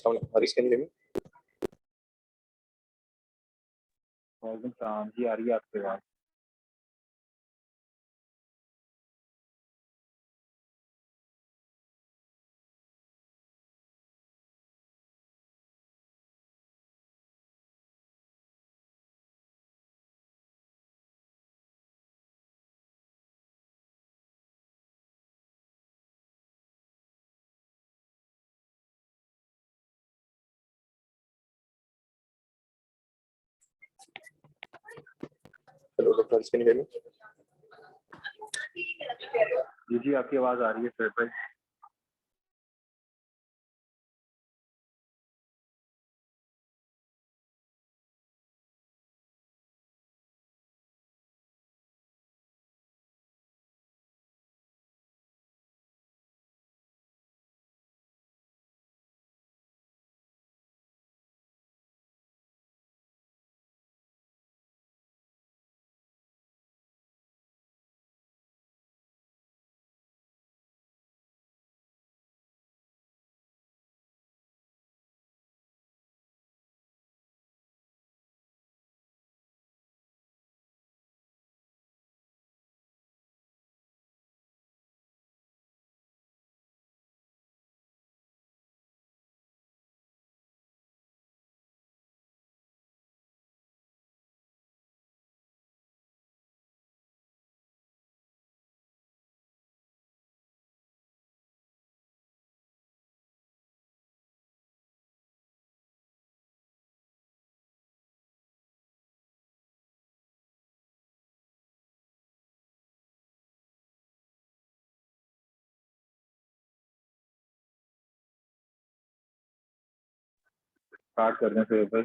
السلام علیکم Haris can you hear me؟ وعلیکم السلام جی، آ رہی ہے آپ کی بات؟ Hello Dr. Haris, can you hear me؟ جی آپ کی آواز آ رہی ہے سر بھائی. اسٹارٹ کر دیں سر بھائی.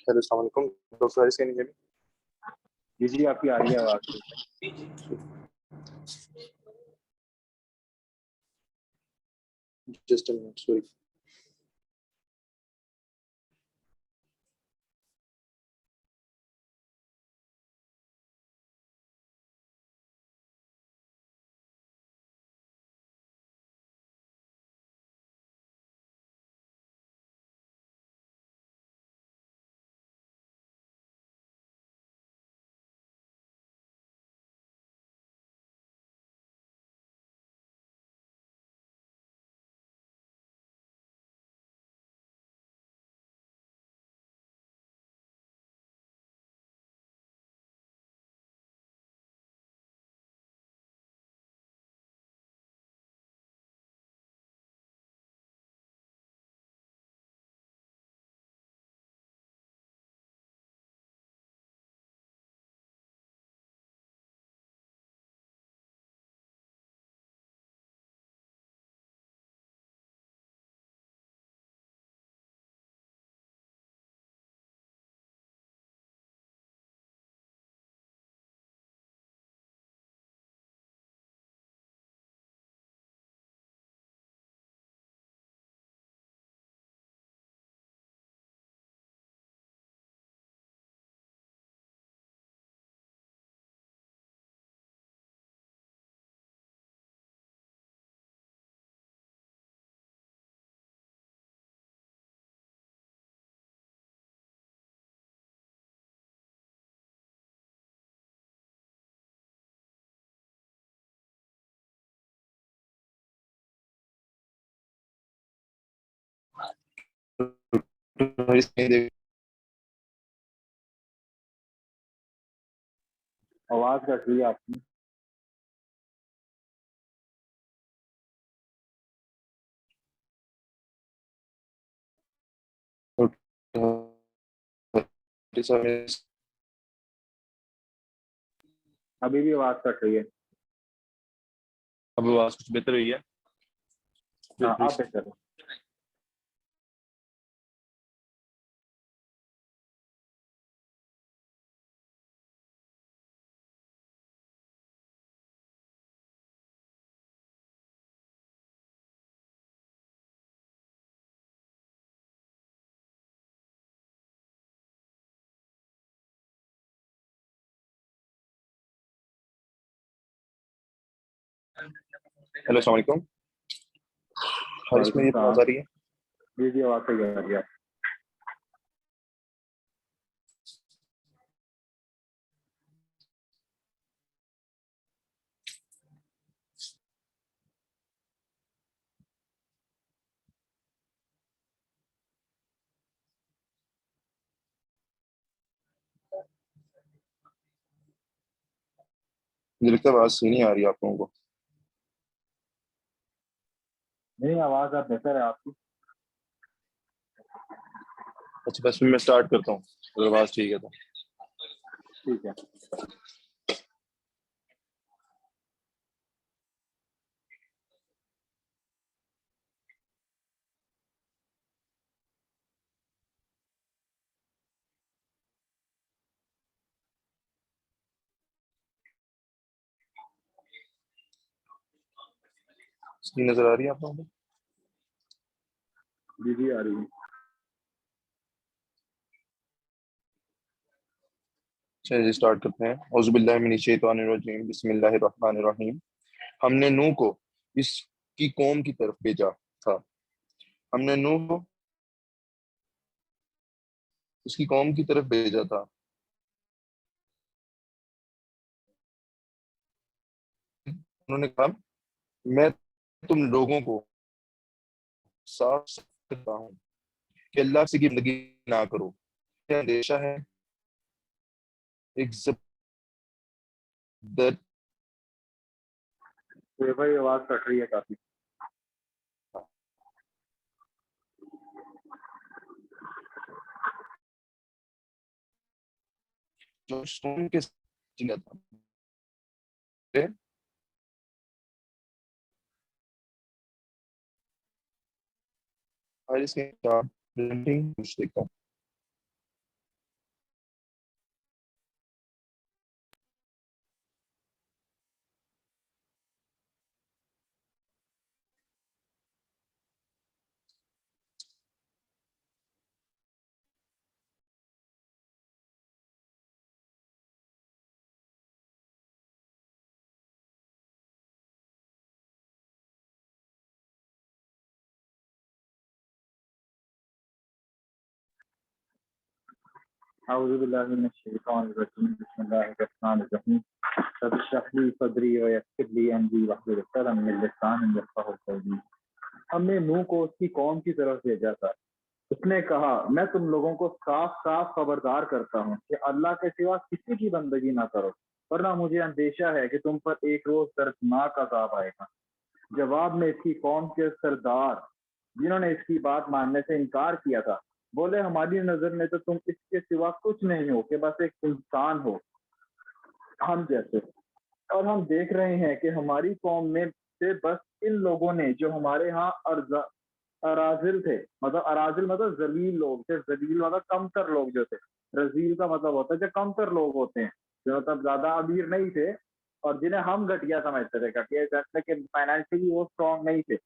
Hello السلام علیکم Dr. Haris, can you hear me؟ جی آپ کی آ رہی ہے آواز. Just a minute, sorry. آواز کٹ رہی ہے آپ کی. ابھی بھی آواز کٹ رہی ہے. اب آواز کچھ بہتر ہوئی ہے. ہاں آپ بہتر ہو. ہیلو السلام علیکم. حارث میری آواز آ رہی ہے؟ جی جی آواز صحیح آ رہی ہے. مجھے لگتا ہے آواز صحیح نہیں آ رہی ہے آپ لوگوں کو. نہیں آواز اب بہتر ہے آپ کی. اچھا بس میں اسٹارٹ کرتا ہوں اگر آواز ٹھیک ہے تو. ٹھیک ہے. صحیح نظر آ رہی ہے آپ لوگوں کو؟ جی جی آ رہی ہے. چلیے اسٹارٹ کرتے ہیں. اعوذ باللہ من الشیطان الرجیم بسم اللہ الرحمن الرحیم. ہم نے نوح کو اس کی قوم کی طرف بھیجا تھا. ہم نے نوح کو اس کی قوم کی طرف بھیجا تھا. انہوں نے کہا میں تم لوگوں کو صاف کرتا ہوں کہ اللہ سے کی بندگی نہ کرو. یہ اندیشہ ہے ایک زبردست تو بھائی آواز کٹ رہی ہے کافی. جو سون کے ساتھ تھا. اور اس کے کچھ دیکھتا ہوں. اعوذ باللہ من الشیطان الرجیم بسم اللہ الرحمن الرحیم. رب اشرح لی صدری ویسر لی امری واحلل عقدۃ من لسانی یفقهوا قولی. ہم نے نوح کو اس کی قوم کی طرف بھیجا تھا. اس نے کہا میں تم لوگوں کو صاف صاف خبردار کرتا ہوں کہ اللہ کے سوا کسی کی بندگی نہ کرو ورنہ مجھے اندیشہ ہے کہ تم پر ایک روز دردناک عذاب آئے گا. جواب میں اس کی قوم کے سردار جنہوں نے اس کی بات ماننے سے انکار کیا تھا بولے ہماری نظر میں تو تم اس کے سوا کچھ نہیں ہو کہ بس ایک انسان ہو ہم جیسے. اور ہم دیکھ رہے ہیں کہ ہماری قوم میں سے بس ان لوگوں نے جو ہمارے ہاں اراذل تھے. مطلب اراذل مطلب ذلیل لوگ تھے. ذلیل مطلب کمتر لوگ جو تھے. رذیل کا مطلب ہوتا ہے جو کمتر لوگ ہوتے ہیں جو مطلب زیادہ امیر نہیں تھے اور جنہیں ہم گھٹیا سمجھتے تھے. گھٹیا جیسے کہ فائنینشلی وہ اسٹرانگ نہیں تھے.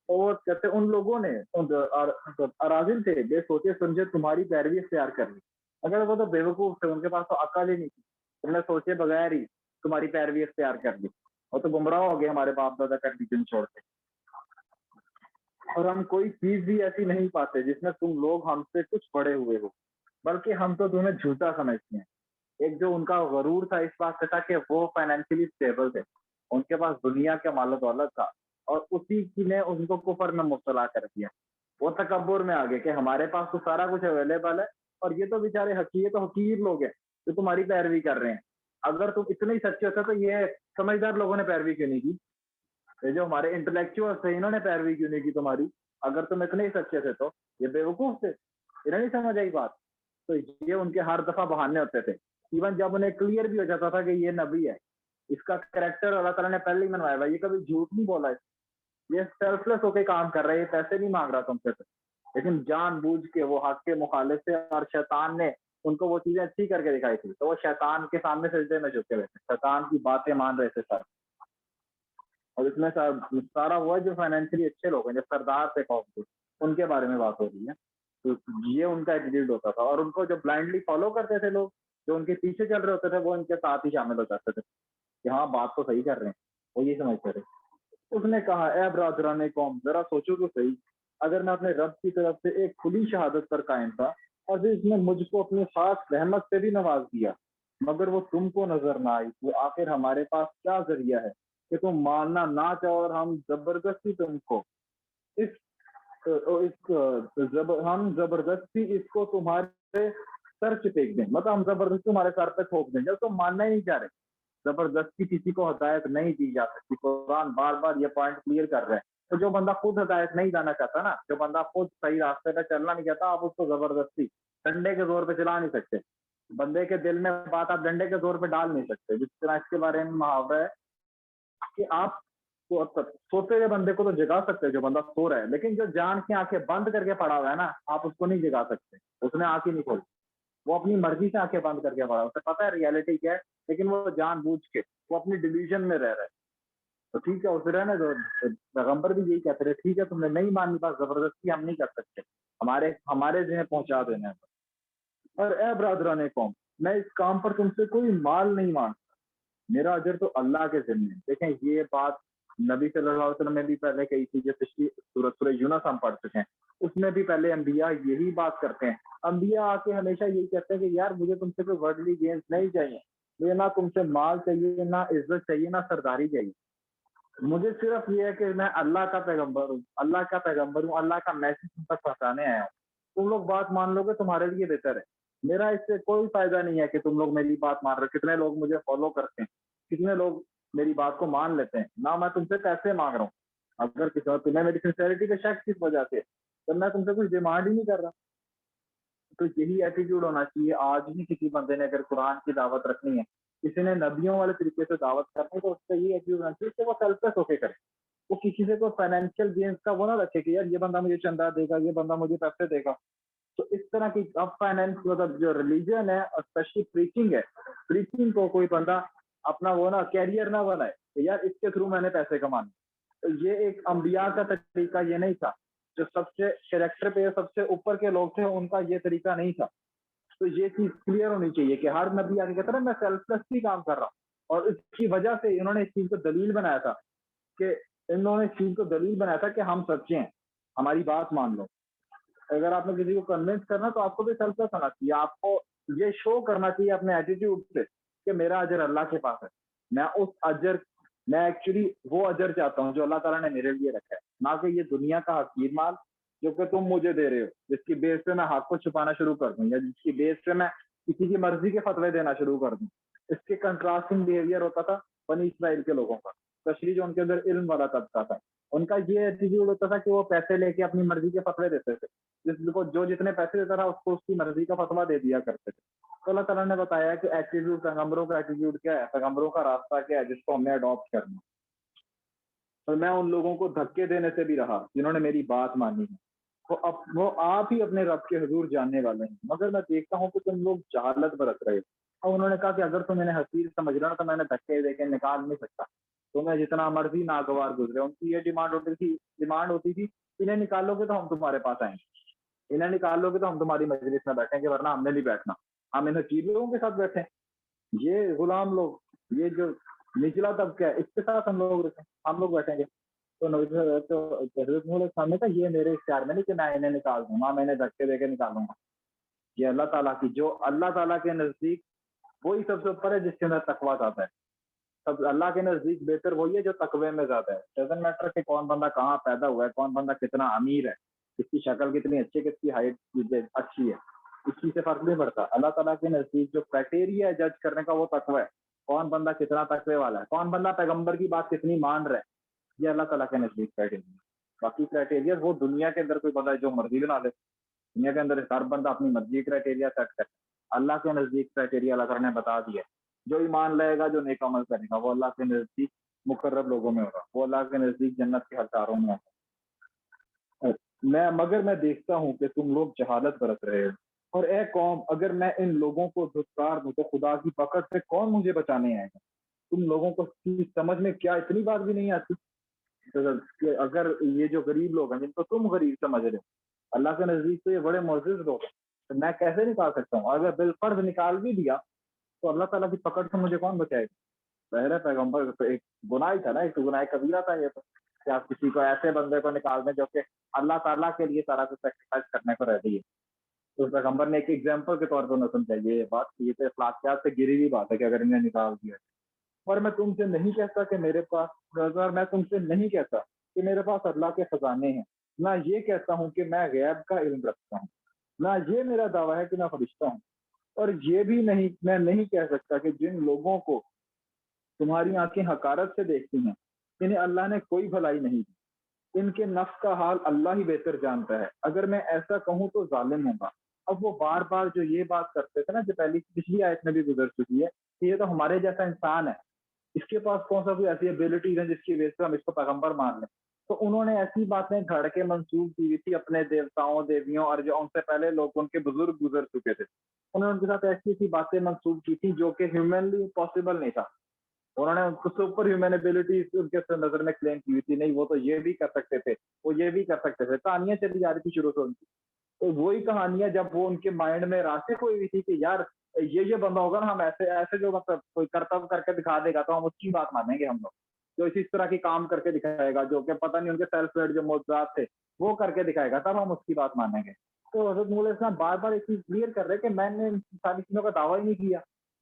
اور کہتے ان لوگوں نے اراذل تھے بے سوچے سمجھے تمہاری پیروی اختیار کر لی. اگر وہ تو بیوقوف تھے ان کے پاس تو عقل ہی نہیں تھی. تم نے سوچے بغیر ہی تمہاری پیروی اختیار کر لی اور تو گمراہ ہو گئے ہمارے باپ دادا کا ریلیجن چھوڑ کے. اور ہم کوئی چیز بھی ایسی نہیں پاتے جس میں تم لوگ ہم سے کچھ بڑے ہوئے ہو بلکہ ہم تو تمہیں جھوٹا سمجھتے ہیں. ایک جو ان کا غرور تھا اس بات سے تھا کہ وہ فائنینشلی اسٹیبل تھے. ان کے پاس دنیا کا مال و دولت تھا اور اسی کی نے ان کو کفر میں مبتلا کر دیا. وہ تکبر میں آگے کہ ہمارے پاس تو سارا کچھ اویلیبل ہے اور یہ تو بیچارے یہ تو حقیر لوگ ہیں جو تمہاری پیروی کر رہے ہیں. اگر تم اتنے ہی سچے ہوتے تو یہ سمجھدار لوگوں نے پیروی کیوں نہیں کی؟ یہ جو ہمارے انٹلیکچوئل تھے انہوں نے پیروی کیوں نہیں کی تمہاری؟ اگر تم اتنے ہی سچے تھے تو یہ بیوقوف تھے, انہیں نہیں سمجھ آئی بات. تو یہ ان کے ہر دفعہ بہانے ہوتے تھے, ایون جب انہیں کلیئر بھی ہو جاتا تھا کہ یہ نبی ہے, اس کا کریکٹر اللہ تعالیٰ نے پہلے ہی منوایا ہوا, یہ کبھی جھوٹ نہیں بولا, یہ سیلف لیس ہو کے کام کر رہا ہے, یہ پیسے نہیں مانگ رہا تم سے, لیکن جان بوجھ کے وہ حق کے مخالف سے, اور شیطان نے ان کو وہ چیزیں اچھی کر کے دکھائی تھی تو وہ شیطان کے سامنے سجدے میں جھکے ہوئے تھے, شیطان کی باتیں مان رہے تھے سر. اور اس میں سارا وہ جو فائنینشلی اچھے لوگ ہیں, جو سردار تھے قوم کے, ان کے بارے میں بات ہو رہی ہے. تو یہ ان کا ایٹیٹیوڈ ہوتا تھا, اور ان کو جو بلائنڈلی فالو کرتے تھے لوگ, جو ان کے پیچھے چل رہے ہوتے تھے, وہ ان کے ساتھ ہی شامل ہو جاتے تھے کہ ہاں بات تو صحیح کر رہے ہیں, وہ یہ سمجھتے تھے. اس نے کہا اے برادران قوم, ذرا سوچو تو صحیح, اگر میں اپنے رب کی طرف سے ایک کھلی شہادت پر قائم تھا اور پھر اس نے مجھ کو اپنی خاص رحمت سے بھی نواز دیا, مگر وہ تم کو نظر نہ آئی, تو آخر ہمارے پاس کیا ذریعہ ہے کہ تم ماننا نہ چاہو اور ہم زبردستی تم کو ہم زبردستی اس کو تمہارے سر سے پھینک دیں, مطلب ہم زبردستی تمہارے سر پہ تھوک دیں جب تم ماننا ہی نہیں چاہ رہے. زبردستی کسی کو ہدایت نہیں دی جا سکتی, قرآن بار بار یہ پوائنٹ کلیئر کر رہے ہیں. تو جو بندہ خود ہدایت نہیں جانا چاہتا نا, جو بندہ خود صحیح راستے پہ چلنا نہیں چاہتا, آپ اس کو زبردستی ڈنڈے کے زور پہ چلا نہیں سکتے. بندے کے دل میں بات آپ ڈنڈے کے زور پہ ڈال نہیں سکتے. جس طرح اس کے بارے میں محاورہ ہے کہ آپ سوتے ہوئے بندے کو تو جگا سکتے جو بندہ سو رہا ہے, لیکن جو جان کی آنکھیں بند کر کے پڑا ہوا ہے نا, آپ اس کو نہیں جگا سکتے. اس نے آنکھ ہی نہیں کھولی, وہ اپنی مرضی سے آنکھیں بند کر کے پڑا, اسے پتا ہے ریالٹی کیا ہے, لیکن وہ جان بوجھ کے وہ اپنی ڈیلیوژن میں رہ رہا ہے. تو ٹھیک ہے, اسے رہنے دو. پیغمبر بھی یہی کہتے رہے, ٹھیک ہے تم نے نہیں مانی بات, زبردستی ہم نہیں کر سکتے, ہمارے ذہن پہنچا دینا ہے. اور اے برادران قوم, میں اس کام پر تم سے کوئی مال نہیں مانگتا, میرا اجر تو اللہ کے ذمہ ہے. دیکھیں یہ بات نبی صلی اللہ علیہ وسلم نے بھی پہلے کہی تھی, جو پچھلی سورہ یونس ہم پڑھ چکے ہیں, اس میں بھی پہلے انبیاء یہی بات کرتے ہیں. انبیاء آ کے ہمیشہ یہی کہتے ہیں کہ یار مجھے تم سے کوئی ورڈلی گینز نہیں چاہیے, مجھے نہ تم سے مال چاہیے, نہ عزت چاہیے, نہ سرداری چاہیے. مجھے صرف یہ ہے کہ میں اللہ کا پیغمبر ہوں, اللہ کا میسج تم تک پہنچانے آیا ہوں. تم لوگ بات مان لو گے تمہارے لیے بہتر ہے, میرا اس سے کوئی فائدہ نہیں ہے کہ تم لوگ میری بات مان رہے. کتنے لوگ مجھے فالو کرتے ہیں, کتنے لوگ میری بات کو مان لیتے ہیں, نہ میں تم سے پیسے مانگ رہا ہوں. اگر تمہیں میری سنسیئرٹی کا شک کس وجہ سے, تو میں تم سے کچھ ڈیمانڈ ہی نہیں کر رہا. تو یہی ایٹیٹیوڈ ہونا چاہیے. آج بھی کسی بندے نے اگر قرآن کی دعوت رکھنی ہے, کسی نے نبیوں والے طریقے سے دعوت کرنی, تو اس کا یہ ایٹیٹیوڈ ہونا چاہیے کہ وہ سیلف لیس ہو کے کرے. وہ کسی سے کوئی فائنینشیل گینز کا وہ نہ رکھے کہ یار یہ بندہ مجھے چندہ دے گا, یہ بندہ مجھے پیسے دے گا. تو اس طرح کی اب فائنینس مطلب جو ریلیجن ہے, اسپیشلی پریچنگ ہے, پریچنگ کو کوئی بندہ اپنا وہ نا کیریئر نہ بنائے کہ یار اس کے تھرو میں نے پیسے کمانے. تو یہ ایک انبیاء کا طریقہ یہ نہیں تھا. جو سب سے کریکٹر پہ سب سے اوپر کے لوگ تھے, ان کا یہ طریقہ نہیں تھا. تو یہ چیز کلیئر ہونی چاہیے کہ ہر نبی آگے کہتا ہے میں سیلف لیس ہی کام کر رہا ہوں. اور اس کی وجہ سے انہوں نے اس چیز کو دلیل بنایا تھا کہ ہم سچے ہیں, ہماری بات مان لو. اگر آپ نے کسی کو کنونس کرنا تو آپ کو بھی سیلف لیس ہونا چاہیے. آپ کو یہ شو کرنا چاہیے اپنے ایٹیٹیوڈ سے کہ میرا اجر اللہ کے پاس ہے. میں ایکچولی وہ اجر چاہتا ہوں جو اللہ تعالیٰ نے میرے لیے رکھا ہے, نہ کہ یہ دنیا کا حقیر مال جو کہ تم مجھے دے رہے ہو, جس کی بیس پہ میں حق کو چھپانا شروع کر دوں, یا جس کی بیس پہ میں کسی کی مرضی کے فتوے دینا شروع کر دوں. اس کے کنٹراسٹنگ بیہیویئر ہوتا تھا بنی اسرائیل کے لوگوں کا, اسپیشلی جو ان کے اندر علم والا طبقہ تھا. ان کا یہ ایٹیٹیوڈ ہوتا تھا کہ وہ پیسے لے کے اپنی مرضی کے فتوے دیتے تھے. جس کو جو جتنے پیسے دیتا تھا اس کو اس کی مرضی کا فتویٰ دے دیا کرتے تھے. تو اللہ تعالیٰ نے بتایا کہ ایٹیٹیوڈ, پیغمبروں کا ایٹیٹیوڈ کیا ہے, پیغمبروں کا راستہ کیا ہے, جس کو ہم نے اڈاپٹ کرنا. اور میں ان لوگوں کو دھکے دینے سے بھی رہا جنہوں نے میری بات مانی ہے. وہ آپ ہی اپنے رب کے حضور جاننے والے ہیں, مگر میں دیکھتا ہوں کہ تم لوگ جہالت برت رہے ہو. اور انہوں نے کہا کہ اگر تم انہیں حقیر سمجھ رہا تو میں نے دھکے دے کے نکال نہیں سکتا, تمہیں جتنا مرضی ناگوار گزرے. ان کی یہ ڈیمانڈ ہوتی تھی انہیں نکالو گے تو ہم تمہارے پاس آئیں گے, انہیں نکال لو گے تو ہم تمہاری مجلس میں بیٹھیں گے, ورنہ ہم نے نہیں بیٹھنا, ہم ان حقیر لوگوں کے ساتھ بیٹھیں. یہ غلام لوگ, یہ جو نچلا طبقہ ہے, اس کے ساتھ ہم لوگ بیٹھیں گے. تو حضرت نوح علیہ السلام نے کہا یہ میرے اختیار میں نہیں کہ میں انہیں نکال دوں گا, میں انہیں دھکے دے کے نکالوں گا. یہ اللہ تعالیٰ کی, جو اللہ تعالیٰ کے نزدیک وہی سب سے اوپر ہے جس کے اندر تقویٰ زیادہ ہے. سب اللہ کے نزدیک بہتر وہی ہے جو تقوی میں زیادہ ہے. ڈزنٹ میٹر کہ کون بندہ کہاں پیدا ہوا ہے, کون بندہ کتنا امیر ہے, کس کی شکل کتنی اچھی ہے، کس کی ہائٹ اچھی ہے، اس چیز سے فرق نہیں پڑتا. اللہ تعالیٰ کے نزدیک جو کرائٹیریا ہے جج کرنے کا وہ تقوی ہے. کون بندہ کتنا تقوی والا ہے، کون بندہ پیغمبر کی بات کتنی مان رہا ہے، یہ اللہ تعالیٰ کے نزدیک کرائٹیریا. باقی کرائٹیریا وہ دنیا کے اندر کوئی بندہ جو مرضی بنا لے، دنیا کے اندر ہر بندہ اپنی مرضی کرائٹیریا سیٹ کرے. اللہ کے نزدیک کرائٹیریا اللہ تعالیٰ نے بتا دیا ہے. جو ایمان لائے گا، جو نیک عمل کرے گا، وہ اللہ کے نزدیک مقرب لوگوں میں ہوگا، وہ اللہ کے نزدیک جنت کے حقداروں میں ہوگا. مگر میں دیکھتا ہوں کہ تم لوگ جہالت برت رہے ہو، اور اے قوم اگر میں ان لوگوں کو دھتکار دوں تو خدا کی پکڑ سے کون مجھے بچانے آئے گا. تم لوگوں کو سمجھ میں کیا اتنی بات بھی نہیں آتی کہ اگر یہ جو غریب لوگ ہیں جن کو تم غریب سمجھ رہے ہو، اللہ کے نزدیک تو یہ بڑے معزز لوگ ہیں، تو میں کیسے نکال سکتا ہوں؟ اگر بالفرض نکال بھی دیا تو اللہ تعالیٰ کی پکڑ سے مجھے کون بچائے گا؟ ظاہر ہے پیغمبر تو ایک گناہ ہی تھا نا، ایک تو گناہ کبیرہ تھا یہ تو، کہ آپ کسی کو ایسے بندے کو نکال دیں جو کہ اللہ تعالیٰ کے لیے سارا کچھ سیکریفائز کرنے کو رہتی ہے. تو پیغمبر نے ایک ایگزامپل کے طور پر انہیں سمجھائی یہ بات، یہ تو اخلاقیات سے گری ہوئی بات ہے کہ اگر انہیں نکال دیا. اور میں تم سے نہیں کہتا کہ میرے پاس میں تم سے نہیں کہتا کہ میرے پاس اللہ کے خزانے ہیں، نہ یہ کہتا ہوں کہ میں غیب کا علم رکھتا ہوں، نہ یہ میرا دعویٰ ہے کہ میں فرشتہ ہوں، اور یہ بھی نہیں میں نہیں کہہ سکتا کہ جن لوگوں کو تمہاری آنکھیں حقارت سے دیکھتی ہیں انہیں اللہ نے کوئی بھلائی نہیں دی، ان کے نفس کا حال اللہ ہی بہتر جانتا ہے. اگر میں ایسا کہوں تو ظالم ہوں گا. اب وہ بار بار جو یہ بات کرتے تھے نا، جو پچھلی آیت میں بھی گزر چکی ہے کہ یہ تو ہمارے جیسا انسان ہے، اس کے پاس کون سا کوئی ایسی ایبلٹیز ہیں جس کی وجہ سے ہم اس کو پیغمبر مان لیں. تو انہوں نے ایسی باتیں گھڑ کے منسوخ کی ہوئی تھی اپنے دیوتاؤں دیویوں اور جو ان سے پہلے لوگ ان کے بزرگ گزر چکے تھے، انہوں نے ان کے ساتھ ایسی ایسی باتیں منسوخ کی تھی جو کہ ہیومنلی پاسبل نہیں تھا. انہوں نے سپر ہیومن ایبلٹیز ان کے نظر میں کلیم کی ہوئی تھی، نہیں وہ تو یہ بھی کر سکتے تھے، وہ یہ بھی کر سکتے تھے. کہانیاں چلی جا رہی تھی شروع سے ان کی. تو وہی کہانیاں جب وہ ان کے مائنڈ میں راسخ ہوئی ہوئی تھی کہ یار یہ بندہ ہوگا نا، ہم ایسے ایسے جو مطلب کوئی کرتب کر کے دکھا دے گا تو ہم اس کی بات مانیں گے. ہم لوگ جو اس طرح کی کام کر کے دکھائے گا جو کہ پتہ نہیں ان کے سیلف میڈ جو معجزات تھے وہ کر کے دکھائے گا، تب ہم اس کی بات مانیں گے. تو حضرت مولا اسلام بار بار ایک چیز کلیئر کر رہے کہ میں نے ان ساری چیزوں کا دعویٰ ہی نہیں کیا.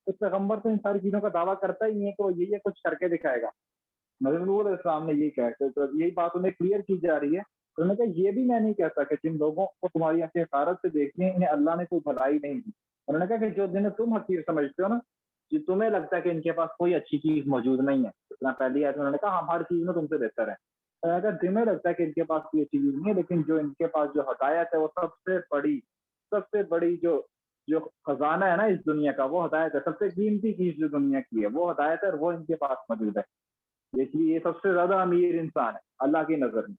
اس پیغمبر تو ان ساری چیزوں کا دعویٰ کرتا ہی نہیں ہے کہ وہ یہ کچھ کر کے دکھائے گا. حضرت مولا اسلام نے یہی کہا کہ یہی بات انہیں کلیئر کی جا رہی ہے. انہوں نے کہا یہ بھی میں نہیں کہتا کہ جن لوگوں کو تمہاری آنکھیں حقارت سے دیکھتی ہیں انہیں اللہ نے کوئی بھلائی نہیں دی. انہوں نے کہا کہ جو جنہیں تم حقیر سمجھتے ہو نا، جو تمہیں لگتا ہے کہ ان کے پاس کوئی اچھی چیز موجود نہیں ہے، اتنا پہلی آیت میں انہوں نے کہا ہم ہر چیز میں تم سے بہتر ہیں. اگر تمہیں لگتا ہے کہ ان کے پاس کوئی اچھی چیز نہیں ہے، لیکن جو ان کے پاس جو ہدایت ہے وہ سب سے بڑی جو خزانہ ہے نا اس دنیا کا، وہ ہدایت ہے. سب سے قیمتی چیز جو دنیا کی ہے وہ ہدایت ہے، اور وہ ان کے پاس موجود ہے. دیکھیے یہ سب سے زیادہ امیر انسان ہے اللہ کی نظر میں،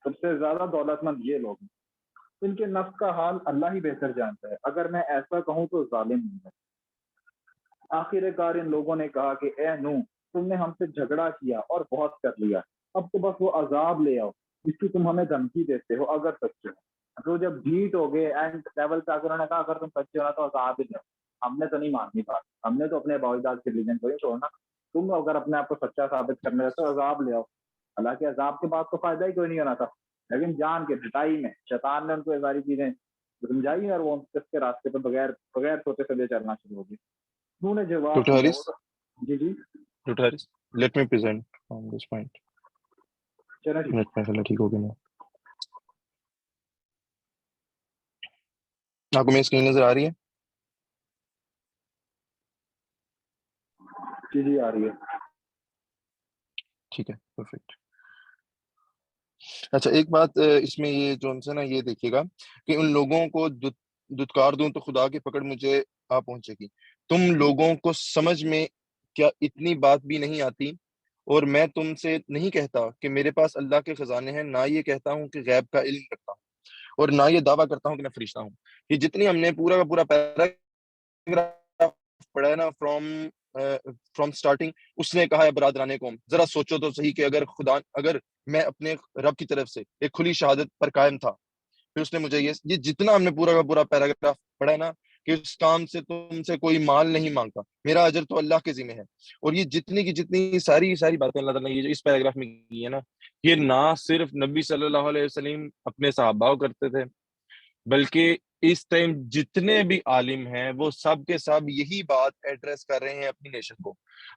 سب سے زیادہ دولت مند یہ لوگ ہیں. ان کے نفس کا حال اللہ ہی بہتر جانتا ہے. اگر میں ایسا کہوں تو ظالم ہوں گا. آخر کار ان لوگوں نے کہا کہ اے نوح، تم نے ہم سے جھگڑا کیا اور بہت کر لیا، اب تو بس وہ عذاب لے آؤ جس کی تم ہمیں دھمکی دیتے ہو اگر سچے ہو. تو جب ڈیٹ ہو گئے اینڈ لیول پہ انہوں نے کہا اگر تم سچے ہو نا تو عذاب ہی لو. ہم نے تو نہیں ماننی بات، ہم نے تو اپنے باوجداد کے ریلیجن کو ہی چھوڑنا. تم اگر اپنے آپ کو سچا ثابت کرنے رہتے تو عذاب لے آؤ. حالانکہ عذاب کے بعد تو فائدہ ہی کوئی نہیں ہونا تھا، لیکن جان کے پٹائی میں شیطان نے ان کو یہ ساری چیزیں سمجھائی اور وہ اس کے راستے پہ بغیر سوچے سمجھے چلنا شروع ہو گئی. انہوں نے جواب ڈاکٹر دیا. حارث، جی doctor Haris let me present on this point. چلیں ٹھیک. منٹ میں چلو ٹھیک ہو گیا. نا آپ کو میری اسکرین نظر آ رہی ہے؟ جی آ رہی ہے. ٹھیک ہے، پرفیکٹ. اچھا ایک بات اس میں یہ جو سے نا یہ دیکھیے گا کہ ان لوگوں کو دھتکار دوں تو خدا کی پکڑ مجھے آ پہنچے گی. تم لوگوں کو سمجھ میں کیا اتنی بات بھی نہیں آتی؟ اور میں تم سے نہیں کہتا کہ میرے پاس اللہ کے خزانے ہیں، نہ یہ کہتا ہوں کہ غیب کا علم رکھتا ہوں، اور نہ یہ دعویٰ کرتا ہوں کہ میں فرشتہ ہوں. یہ جتنی ہم نے پورا کا پورا پیراگراف پڑھا ہے نا فرام سٹارٹنگ، اس نے کہا ہے برادران قوم ذرا سوچو تو صحیح کہ اگر میں اپنے رب کی طرف سے ایک کھلی شہادت پر قائم تھا، پھر اس نے مجھے یہ جتنا ہم نے پورا کا پورا پیراگراف پڑھا ہے نا کہ اس کام سے تم سے کوئی مال نہیں مانگتا، میرا اجر تو اللہ کے ذمہ ہے. اور یہ جتنی کی جتنی ساری باتیں اللہ تعالیٰ نے یہ جو اس پیراگراف میں کی ہے نا، یہ نہ صرف نبی صلی اللہ علیہ وسلم اپنے صحابہ کرتے تھے، بلکہ اس ٹائم جتنے بھی عالم ہیں وہ سب کے سب یہی بات ایڈریس کر رہے ہیں اپنی نیشن کو.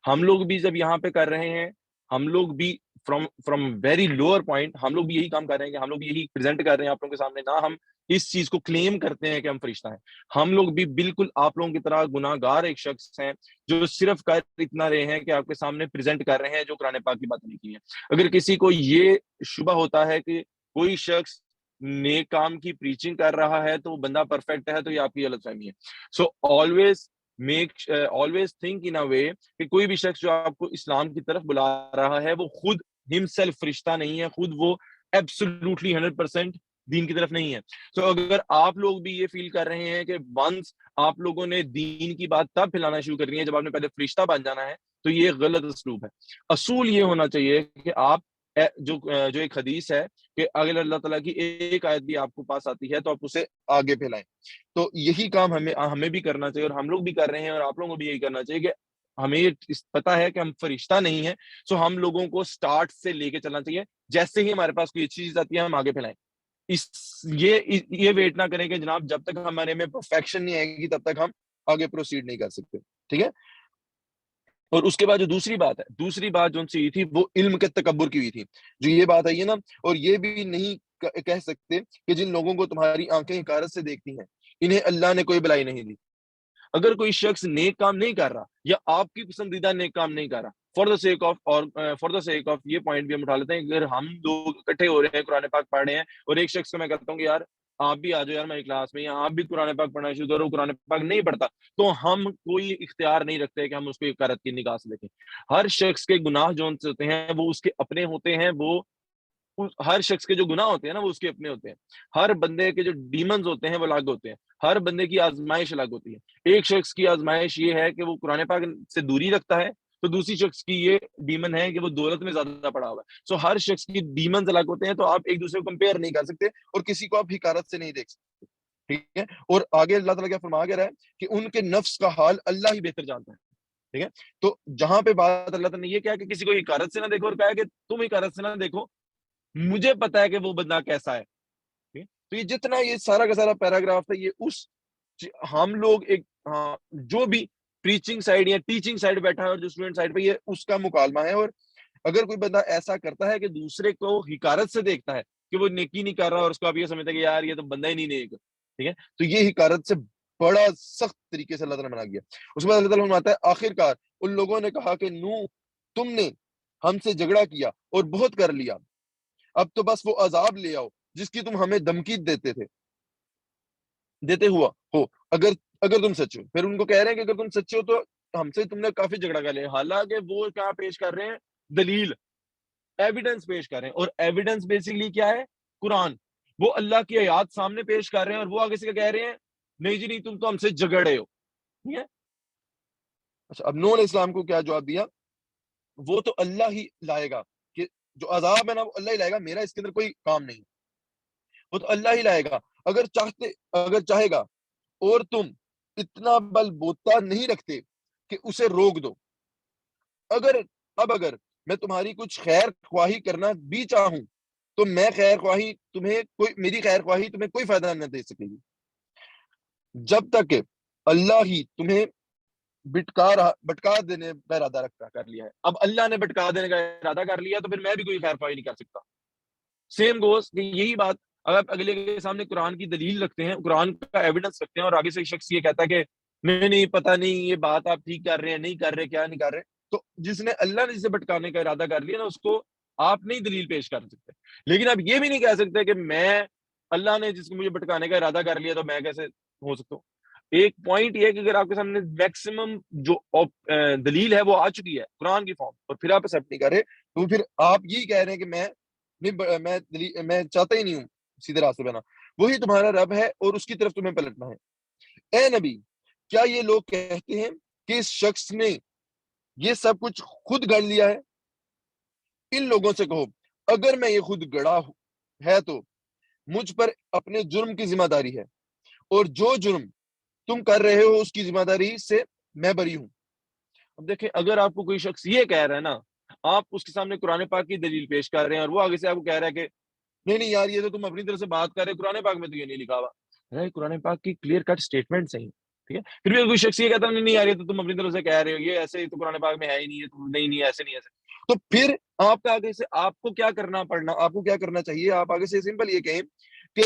ہم لوگ بھی جب یہاں پہ کر رہے ہیں، ہم لوگ بھی فرام ویری لوور پوائنٹ ہم لوگ بھی یہی کام کر رہے ہیں کہ ہم لوگ بھی یہی پریزنٹ کر رہے ہیں آپ لوگوں کے سامنے. نہ ہم اس چیز کو کلیم کرتے ہیں کہ ہم فرشتہ ہیں, ہم لوگ بھی بالکل آپ لوگوں کی طرح گناہ گار ایک شخص ہیں جو صرف کر اتنا رہے ہیں کہ آپ کے سامنے پریزنٹ کر رہے ہیں جو قرآن پاک کی باتیں لکھی ہیں. اگر کسی کو یہ شبہ ہوتا ہے کہ کوئی شخص نیک کام کی پریچنگ کر رہا ہے تو وہ بندہ پرفیکٹ ہے, تو یہ آپ کی غلط فہمی ہے. سو آلویز تھنک ان اے وے کہ کوئی بھی شخص جو آپ کو اسلام کی طرف بلا رہا ہے وہ خود ہمسیلف فرشتہ نہیں ہے, خود وہ ایبسولوٹلی 100% دین کی طرف نہیں ہے. تو اگر آپ لوگ بھی یہ فیل کر رہے ہیں کہ ونس آپ لوگوں نے دین کی بات تب پھیلانا شروع کرنی ہے جب آپ نے پہلے فرشتہ بن جانا ہے, تو یہ غلط اسلوب ہے. اصول یہ ہونا چاہیے کہ آپ جو ایک حدیث ہے کہ اگر اللہ تعالیٰ کی ایک آیت بھی آپ کو پاس آتی ہے تو آپ اسے آگے پھیلائیں. تو یہی کام ہمیں بھی کرنا چاہیے اور ہم لوگ بھی کر رہے ہیں, اور آپ لوگوں کو بھی یہی کرنا چاہیے کہ ہمیں پتا ہے کہ ہم فرشتہ نہیں ہیں. سو ہم لوگوں کو سٹارٹ سے لے کے چلنا چاہیے, جیسے ہی ہمارے پاس کوئی اچھی چیز آتی ہے ہم آگے پھیلائیں. یہ ویٹ نہ کریں کہ جناب جب تک ہمارے میں پرفیکشن نہیں آئے گی تب تک ہم آگے پروسیڈ نہیں کر سکتے. ٹھیک ہے. اور اس کے بعد جو دوسری بات جو ان سے یہ تھی وہ علم کے تکبر کی ہوئی تھی. جو یہ بات آئی ہے نا, اور یہ بھی نہیں کہہ سکتے کہ جن لوگوں کو تمہاری آنکھیں حقارت سے دیکھتی ہیں انہیں اللہ نے کوئی بلائی نہیں دی. اگر کوئی شخص نیک کام نہیں کر رہا یا آپ کی پسندیدہ نیک کام نہیں کر رہا, فار دا سیک آف یہ پوائنٹ بھی ہم اٹھا لیتے ہیں. اگر ہم لوگ اکٹھے ہو رہے ہیں, قرآن پاک پڑھ رہے ہیں, اور ایک شخص کو میں کہتا ہوں کہ یار آپ بھی آ جاؤ یار ہماری کلاس میں, یا آپ بھی قرآن پاک پڑھنا شروع کرو, قرآن پاک نہیں پڑھتا, تو ہم کوئی اختیار نہیں رکھتے کہ ہم اس کو حقارت کی نگاہ سے دیکھیں. ہر شخص کے گناہ جو ان سے ہوتے ہیں وہ اس کے اپنے ہوتے ہیں, وہ ہر شخص کے جو گناہ ہوتے ہیں نا وہ اس کے اپنے ہوتے ہیں. ہر بندے کے جو ڈیمنز ہوتے ہیں وہ الگ ہوتے ہیں, ہر بندے کی آزمائش الگ ہوتی ہے. ایک شخص کی آزمائش یہ ہے کہ وہ قرآن پاک سے دوری رکھتا ہے, تو دوسری شخص کی یہ ڈیمن ہے کہ وہ دولت میں زیادہ پڑا ہوا ہے. سو ہر شخص کی ڈیمنز الگ ہوتے ہیں, تو آپ ایک دوسرے کو کمپیئر نہیں کر سکتے اور کسی کو آپ حقارت سے نہیں دیکھ سکتے. ٹھیک ہے. اور آگے اللہ تعالیٰ کیا فرما کے رہا ہے کہ ان کے نفس کا حال اللہ ہی بہتر جانتا ہے. ٹھیک ہے. تو جہاں پہ بات اللہ تعالیٰ نے یہ کہا کہ کسی کو حقارت سے نہ دیکھو, اور کہا کہ تم حقارت سے نہ دیکھو, مجھے پتا ہے کہ وہ بندہ کیسا ہے. تو یہ جتنا یہ سارا کا سارا پیراگراف ہے, یہ اس ہم لوگ ایک جو بھی پریچنگ سائڈ یا ٹیچنگ سائڈ بیٹھا ہے اور جو اسٹوڈنٹ سائڈ پہ, یہ اس کا مکالمہ ہے. اور اگر کوئی بندہ ایسا کرتا ہے کہ دوسرے کو حقارت سے دیکھتا ہے کہ وہ نیکی نہیں کر رہا, اور اس کو آپ یہ سمجھتا ہے کہ یار یہ تو بندہ ہی نہیں نیک, ٹھیک ہے, تو یہ حقارت سے بڑا سخت طریقے سے اللہ تعالیٰ نے منع کیا. اس میں اللہ تعالیٰ فرماتا ہے آخرکار ان لوگوں نے کہا کہ نوح تم نے ہم سے جھگڑا کیا اور بہت کر لیا, اب تو بس وہ عذاب لے آؤ جس کی تم ہمیں دھمکی دیتے ہوا ہو, اگر تم سچے ہو. پھر ان کو کہہ رہے ہیں کہ اگر تم سچے ہو تو ہم سے تم نے کافی جھگڑا کر لیا. حالانکہ وہ کیا پیش کر رہے ہیں, دلیل, ایویڈنس پیش کر رہے ہیں. اور ایویڈنس بیسیکلی کیا ہے, قرآن. وہ اللہ کی آیات سامنے پیش کر رہے ہیں, اور وہ آگے سے کہہ رہے ہیں نہیں جی نہیں, تم تو ہم سے جھگڑے ہو. ٹھیک ہے. اچھا, اب نوح علیہ السلام کو کیا جواب دیا, وہ تو اللہ ہی لائے گا, کہ جو عذاب ہے نا وہ اللہ ہی لائے گا, میرا اس کے اندر کوئی کام نہیں, وہ تو اللہ ہی لائے گا اگر چاہے گا. اور تم اتنا بل بوتا نہیں رکھتے کہ اسے روک دو. اگر میں تمہاری کچھ خیر خواہی کرنا بھی چاہوں تو میں میری خیر خواہی تمہیں کوئی فائدہ نہ دے سکے گی, جب تک کہ اللہ ہی تمہیں بٹکا دینے کا ارادہ کر لیا ہے. اب اللہ نے بٹکا دینے کا ارادہ کر لیا تو پھر میں بھی کوئی خیر خواہی نہیں کر سکتا. سیم گوز کہ یہی بات اگر آپ اگلے کے سامنے قرآن کی دلیل رکھتے ہیں, قرآن کا ایویڈنس رکھتے ہیں, اور آگے سے ایک شخص یہ کہتا ہے کہ نہیں پتہ نہیں یہ بات آپ ٹھیک کر رہے ہیں, نہیں کر رہے, کیا نہیں کر رہے, تو جس نے اللہ نے جسے بٹکانے کا ارادہ کر لیا نا اس کو آپ نہیں دلیل پیش کر سکتے. لیکن آپ یہ بھی نہیں کہہ سکتے کہ میں اللہ نے جس کو مجھے بٹکانے کا ارادہ کر لیا تو میں کیسے ہو سکتا ہوں. ایک پوائنٹ یہ ہے کہ اگر آپ کے سامنے میکسیمم جو دلیل ہے وہ آ چکی ہے قرآن کی فارم, اور پھر آپ ایکسپٹ نہیں کر رہے, تو پھر آپ یہی کہہ رہے ہیں کہ میں چاہتا ہی نہیں ہوں سیدھے راستے بنا, وہی تمہارا رب ہے اور اس کی طرف تمہیں پلٹنا ہے. اے نبی, کیا یہ لوگ کہتے ہیں کہ اس شخص نے یہ سب کچھ خود گڑھ لیا ہے؟ ان لوگوں سے کہو اگر میں یہ خود گڑھا ہے تو مجھ پر اپنے جرم کی ذمہ داری ہے, اور جو جرم تم کر رہے ہو اس کی ذمہ داری سے میں بری ہوں. اب دیکھیں, اگر آپ کو کوئی شخص یہ کہہ رہا ہے نا, آپ اس کے سامنے قرآن پاک کی دلیل پیش کر رہے ہیں, اور وہ آگے سے آپ کو کہہ رہا ہے کہ نہیں یار یہ تو تم اپنی طرف سے بات کر رہے, قرآن پاک میں تو یہ نہیں لکھا ہوا. قرآن پاک کی کلیئر کٹ اسٹیٹمنٹ صحیح, ٹھیک ہے. پھر بھی کوئی شخص یہ کہتا ہے نہیں یار یہ تو تم اپنی طرف سے کہہ رہے ہو, یہ ایسے تو قرآن پاک میں ہے ہی نہیں, ہے نہیں ایسے نہیں ایسے. تو پھر آپ آگے سے آپ کو کیا کرنا چاہیے؟ آپ آگے سے سمپل یہ کہیں کہ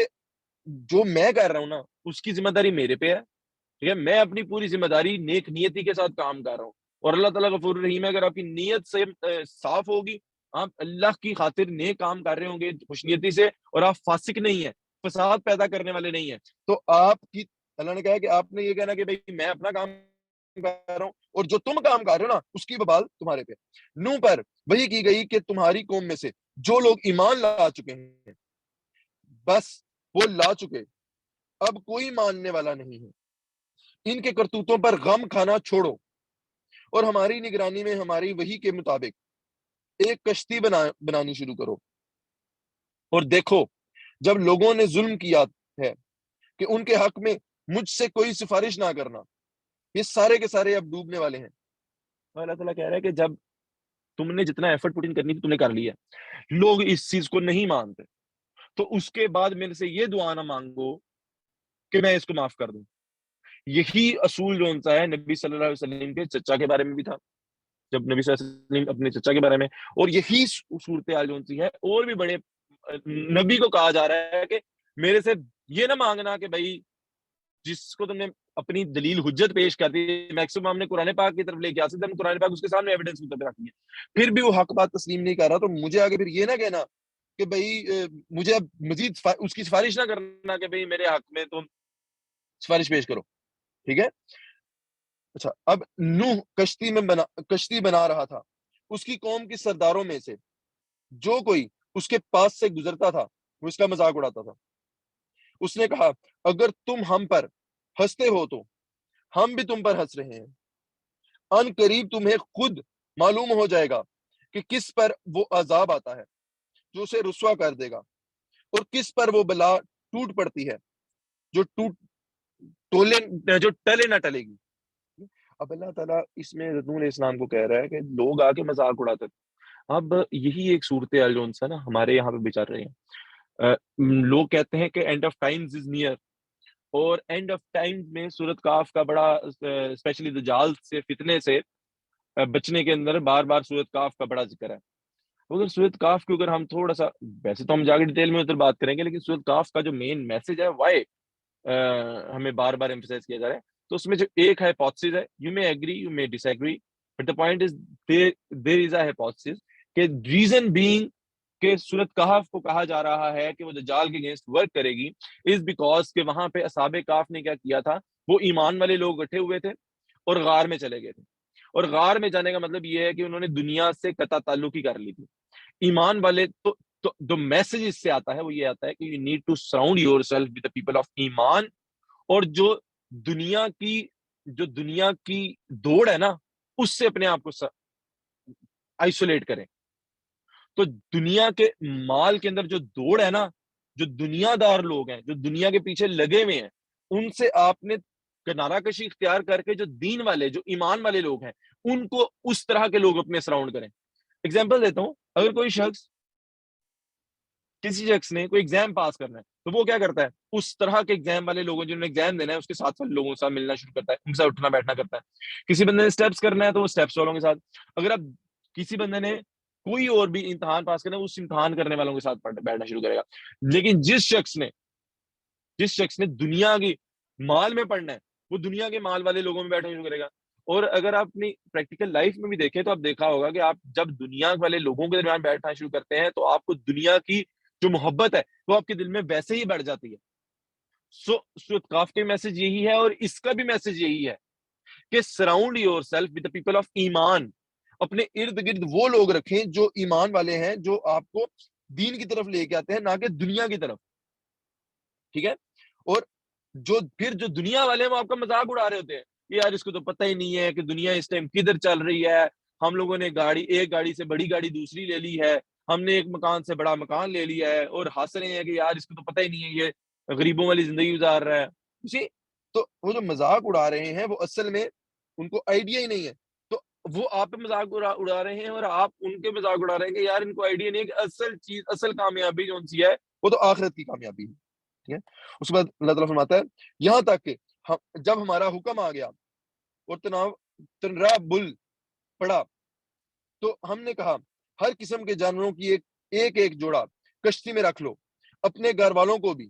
جو میں کر رہا ہوں نا اس کی ذمہ داری میرے پہ ہے، ٹھیک ہے، میں اپنی پوری ذمہ داری نیک نیتی کے ساتھ کام کر رہا ہوں، اور اللہ تعالیٰ غفور رحیم ہے، اگر آپ کی نیت سے صاف ہوگی، آپ اللہ کی خاطر نیک کام کر رہے ہوں گے خوش نیتی سے، اور آپ فاسق نہیں ہیں، فساد پیدا کرنے والے نہیں ہیں، تو آپ کی اللہ نے کہا کہ آپ نے یہ کہنا کہ بھائی میں اپنا کام کر رہا ہوں، اور جو تم کام کر رہے ہو نا اس کی ببال تمہارے پہ۔ نوح پر وہی کی گئی کہ تمہاری قوم میں سے جو لوگ ایمان لا چکے ہیں، بس وہ لا چکے، اب کوئی ماننے والا نہیں ہے، ان کے کرتوتوں پر غم کھانا چھوڑو، اور ہماری نگرانی میں ہماری وحی کے مطابق ایک کشتی بنانی شروع کرو، اور دیکھو جب لوگوں نے ظلم کیا ہے کہ ان کے حق میں مجھ سے کوئی سفارش نہ کرنا، یہ سارے کے سارے اب ڈوبنے والے ہیں۔ اللہ تعالیٰ کہہ رہا ہے کہ جب تم نے جتنا ایفرٹ پٹ ان کرنی تھی تم نے کر لیا، لوگ اس چیز کو نہیں مانتے، تو اس کے بعد میرے سے یہ دعا نہ مانگو کہ میں اس کو معاف کر دوں۔ یہی اصول جو سا ہے نبی صلی اللہ علیہ وسلم کے چچا کے بارے میں بھی تھا، جب نبی صلی اللہ علیہ وسلم اپنے چچا کے بارے میں، اور یہی صورتحال جو سی ہے اور بھی بڑے نبی کو کہا جا رہا ہے کہ میرے سے یہ نہ مانگنا کہ بھائی جس کو تم نے اپنی دلیل حجت پیش کر دی، میکسیمم ہم نے قرآن پاک کی طرف لے کے آ سکتے ہیں، قرآن پاک اس کے سامنے ایویڈنس کی طرف رکھ دیا، پھر بھی وہ حق بات تسلیم نہیں کر رہا، تو مجھے آگے پھر یہ نہ کہنا کہ بھائی مجھے اب مزید اس کی سفارش نہ کرنا کہ بھائی میرے حق میں تم سفارش پیش کرو، ٹھیک ہے۔ اچھا، اب نوح کشتی بنا رہا تھا، اس کی قوم کے سرداروں میں سے جو کوئی اس کے پاس سے گزرتا تھا وہ اس کا مذاق اڑاتا تھا۔ اس نے کہا اگر تم ہم پر ہنستے ہو تو ہم بھی تم پر ہنس رہے ہیں، ان قریب تمہیں خود معلوم ہو جائے گا کہ کس پر وہ عذاب آتا ہے جو اسے رسوا کر دے گا، اور کس پر وہ بلا ٹوٹ پڑتی ہے جو ٹلے نہ ٹلے گی۔ اب اللہ تعالیٰ اس میں نوح علیہ السلام کو کہہ رہا ہے کہ لوگ آ کے مذاق اڑاتے تھے، اب یہی ایک صورتحال جو نا ہمارے یہاں پہ بھی چل رہے ہیں، لوگ کہتے ہیں کہ and of times is near, اور اینڈ آف ٹائم میں سورۃ کاف کا بڑا اسپیشلی دجال سے فتنے سے بچنے کے اندر بار بار سورۃ کاف کا بڑا ذکر ہے۔ اگر سورۃ کاف کے اگر ہم تھوڑا سا، ویسے تو ہم جا کے ڈیٹیل میں ادھر بات کریں گے، لیکن سورۃ کاف کا جو مین میسج ہے وائی ہمیں بار بار ایمفسائز کیا جا رہا ہے، تو اس میں جو ایک ہائپوتھسس ہے، you may agree you may disagree, but the point is there is a hypothesis کہ ریزن بینگ کہ سورۃ کہف کو کہا جا رہا ہے کہ وہ دجال کے اگینسٹ ورک کرے گی، از بیکاز کہ وہاں پہ اصحاب کاف نے کیا کیا تھا، وہ ایمان والے لوگ اکٹھے ہوئے تھے اور غار میں چلے گئے تھے، اور غار میں جانے کا مطلب یہ ہے کہ انہوں نے دنیا سے قطع تعلقی کر لی تھی۔ ایمان والے تو جو میسج اس سے آتا ہے وہ یہ آتا ہے کہ you need to surround yourself with the people of ایمان، اور جو دنیا کی دوڑ ہے نا اس سے اپنے آپ کو آئسولیٹ کریں۔ تو دنیا کے مال کے اندر جو دوڑ ہے نا، جو دنیا دار لوگ ہیں جو دنیا کے پیچھے لگے ہوئے ہیں، ان سے آپ نے کنارہ کشی اختیار کر کے جو دین والے جو ایمان والے لوگ ہیں ان کو اس طرح کے لوگ اپنے سراؤنڈ کریں۔ اگزامپل دیتا ہوں، اگر کسی شخص نے کوئی ایگزام پاس کرنا ہے تو وہ کیا کرتا ہے، اس طرح کے ایگزام والے لوگوں جنہوں نے ایگزام دینا ہے اس کے ساتھ لوگوں کے ساتھ ملنا شروع کرتا ہے، ان سے اٹھنا بیٹھنا کرتا ہے۔ کسی بندے نے اسٹیپس کرنا ہے تو وہ اسٹیپس والوں کے ساتھ، اگر اب کسی بندے نے کوئی اور بھی امتحان پاس کرنا ہے اس امتحان کرنے والوں کے ساتھ بیٹھنا شروع کرے گا۔ لیکن جس شخص نے دنیا کی مال میں پڑھنا ہے وہ دنیا کے مال والے لوگوں میں بیٹھنا شروع کرے گا۔ اور اگر آپ اپنی پریکٹیکل لائف میں بھی دیکھیں تو آپ دیکھا ہوگا کہ آپ جب دنیا والے لوگوں کے درمیان بیٹھنا شروع کرتے ہیں تو آپ کو دنیا کی جو محبت ہے وہ آپ کے دل میں ویسے ہی بڑھ جاتی ہے۔ سورۃ کاف کے میسج یہی ہے اور اس کا بھی میسج یہی ہے کہ surround yourself with the people of ایمان، اپنے ارد گرد وہ لوگ رکھیں جو ایمان والے ہیں، جو آپ کو دین کی طرف لے کے آتے ہیں، نہ کہ دنیا کی طرف، ٹھیک ہے۔ اور جو دنیا والے ہیں وہ آپ کا مذاق اڑا رہے ہوتے ہیں کہ یار اس کو تو پتہ ہی نہیں ہے کہ دنیا اس ٹائم کدھر چل رہی ہے، ہم لوگوں نے ایک گاڑی سے بڑی گاڑی دوسری لے لی ہے، ہم نے ایک مکان سے بڑا مکان لے لیا ہے، اور ہنس رہے ہیں کہ یار اس کو تو پتہ ہی نہیں ہے یہ غریبوں والی زندگی گزار رہا ہے۔ تو وہ جو مذاق اڑا رہے ہیں وہ اصل میں ان کو آئیڈیا ہی نہیں ہے، تو وہ آپ پہ مذاق اڑا رہے ہیں اور آپ ان کے مذاق اڑا رہے ہیں کہ یار ان کو آئیڈیا نہیں ہے کہ اصل چیز، اصل کامیابی جو سی ہے وہ تو آخرت کی کامیابی ہے، ٹھیک ہے۔ اس کے بعد اللہ تعالیٰ فرماتا ہے یہاں تک کہ جب ہمارا حکم آ گیا اور تنرا بل پڑا تو ہم نے کہا ہر قسم کے جانوروں کی ایک جوڑا کشتی میں رکھ لو، اپنے گھر والوں کو بھی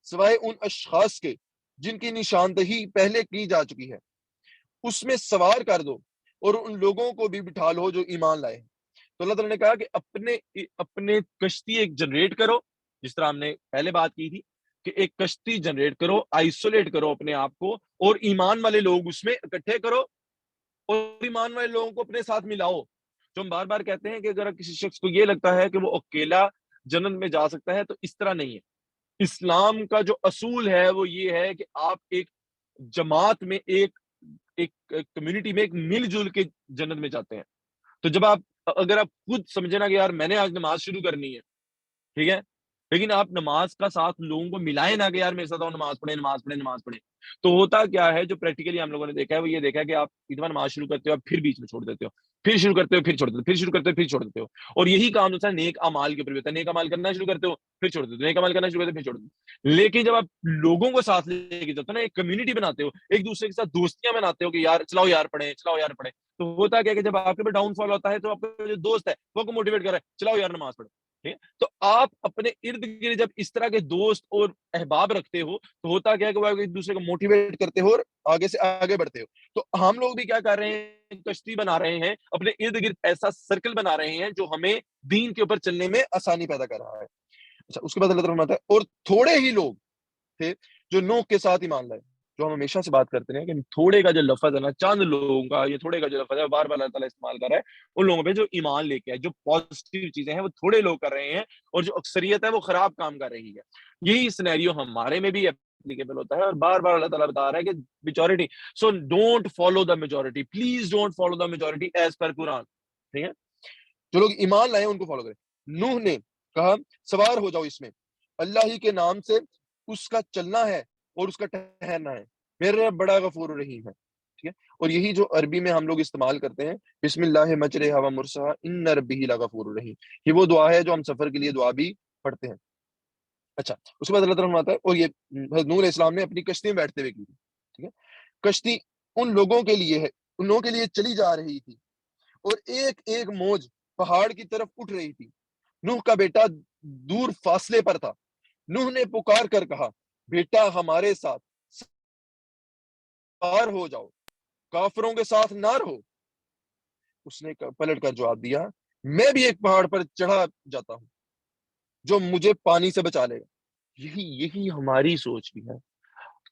سوائے ان اشخاص کے جن کی نشاندہی پہلے کی جا چکی ہے، اس میں سوار کر دو اور ان لوگوں کو بھی بٹھا لو جو ایمان لائے ہیں۔ تو اللہ تعالیٰ نے کہا کہ اپنے کشتی ایک جنریٹ کرو، جس طرح ہم نے پہلے بات کی تھی کہ ایک کشتی جنریٹ کرو، آئسولیٹ کرو اپنے آپ کو، اور ایمان والے لوگ اس میں اکٹھے کرو اور ایمان والے لوگوں کو اپنے ساتھ ملاؤ۔ جو ہم بار بار کہتے ہیں کہ اگر کسی شخص کو یہ لگتا ہے کہ وہ اکیلا جنت میں جا سکتا ہے، تو اس طرح نہیں ہے۔ اسلام کا جو اصول ہے وہ یہ ہے کہ آپ ایک جماعت میں، ایک کمیونٹی میں ایک مل جل کے جنت میں جاتے ہیں۔ تو جب اگر آپ خود سمجھے نا کہ یار میں نے آج نماز شروع کرنی ہے، ٹھیک ہے، لیکن آپ نماز کا ساتھ لوگوں کو ملائے نہ کہ یار میرے ساتھ نماز پڑھے، تو ہوتا کیا ہے جو پریکٹیکلی ہم لوگوں نے دیکھا ہے وہ یہ دیکھا ہے کہ آپ اتنا نماز شروع کرتے ہو، آپ پھر بیچ میں چھوڑ دیتے ہو، پھر شروع کرتے ہو، پھر چھوڑ دیتے ہو، پھر شروع کرتے ہو، پھر چھوڑ دیتے ہو۔ اور یہی کام ہوتا ہے نیک اعمال کے اوپر بھی ہوتا ہے، نیک اعمال کرنا شروع کرتے ہو، پھر چھوڑ دیتے ہو، نیک اعمال کرنا شروع کرتے ہو، پھر چھوڑ دیتے ہو۔ لیکن جب آپ لوگوں کو ساتھ لے کے جاتے ہو نا، ایک کمیونٹی بناتے ہو، ایک دوسرے کے ساتھ دوستیاں بناتے ہو کہ یار چلاؤ یار پڑھیں، چلاؤ یار پڑھیں، تو ہوتا کیا کہ جب آپ کے اوپر ڈاؤن فال ہوتا ہے تو آپ کا جو دوست ہے وہ کو موٹیویٹ کر رہا ہے چلاؤ یار نماز پڑھو، ٹھیک ہے۔ تو آپ اپنے ارد گرد جب اس طرح کے دوست اور احباب رکھتے ہو تو ہوتا کیا کہ وہ ایک دوسرے کو موٹیویٹ کرتے ہو اور آگے سے آگے بڑھتے ہو۔ تو ہم لوگ بھی کیا کر رہے ہیں، کشتی بنا رہے ہیں، اپنے ارد گرد ایسا سرکل بنا رہے ہیں جو ہمیں دین کے اوپر چلنے میں آسانی پیدا کر رہا ہے۔ اچھا، اس کے بعد اللہ تعالیٰ فرماتا ہے اور تھوڑے ہی لوگ تھے جو نوح کے ساتھ ایمان لائے۔ جو ہم ہمیشہ سے بات کرتے ہیں کہ تھوڑے کا جو لفظ ہے نا، چند لوگوں کا، یہ تھوڑے کا جو لفظ ہے بار بار اللہ تعالیٰ استعمال کر رہا ہے ان لوگوں پہ جو ایمان لے کے آئے، جو پازیٹیو چیزیں ہیں وہ تھوڑے لوگ کر رہے ہیں اور جو اکثریت ہے وہ خراب کام کر رہی ہے۔ یہی سینیریو ہمارے میں بھی اپلیکیبل ہوتا ہے اور بار بار اللہ تعالیٰ بتا رہا ہے کہ majority, so don't follow the majority, please don't follow the majority as per قرآن، ٹھیک ہے۔ جو لوگ ایمان لائے ان کو فالو کریں۔ نوح نے کہا سوار ہو جاؤ اس میں، اللہ ہی کے نام سے اس کا چلنا ہے اور اس کا ٹھہرنا ہے، میرا رب بڑا غفور رحیم ہے، ٹھیک ہے۔ اور یہی جو عربی میں ہم لوگ استعمال کرتے ہیں بسم اللہ مجرہا و مرساہا ان ربی لغفور رحیم، یہ وہ دعا ہے جو ہم سفر کے لیے دعا بھی پڑھتے ہیں۔ اچھا، اس کے بعد اللہ تعالیٰ فرماتا ہے اور یہ حضرت نوح علیہ السلام نے اپنی کشتی میں بیٹھتے ہوئے کی تھی، ٹھیک ہے۔ کشتی ان لوگوں کے لیے ہے، ان لوگوں کے لیے چلی جا رہی تھی اور ایک ایک موج پہاڑ کی طرف اٹھ رہی تھی۔ نوح کا بیٹا دور فاصلے پر تھا۔ نوح نے پکار کر کہا بیٹا ہمارے ساتھ سوار ہو جاؤ، کافروں کے ساتھ نہ رہو۔ اس نے پلٹ کر جواب دیا میں بھی ایک پہاڑ پر چڑھا جاتا ہوں جو مجھے پانی سے بچا لے گا۔ یہی ہماری سوچ بھی ہے،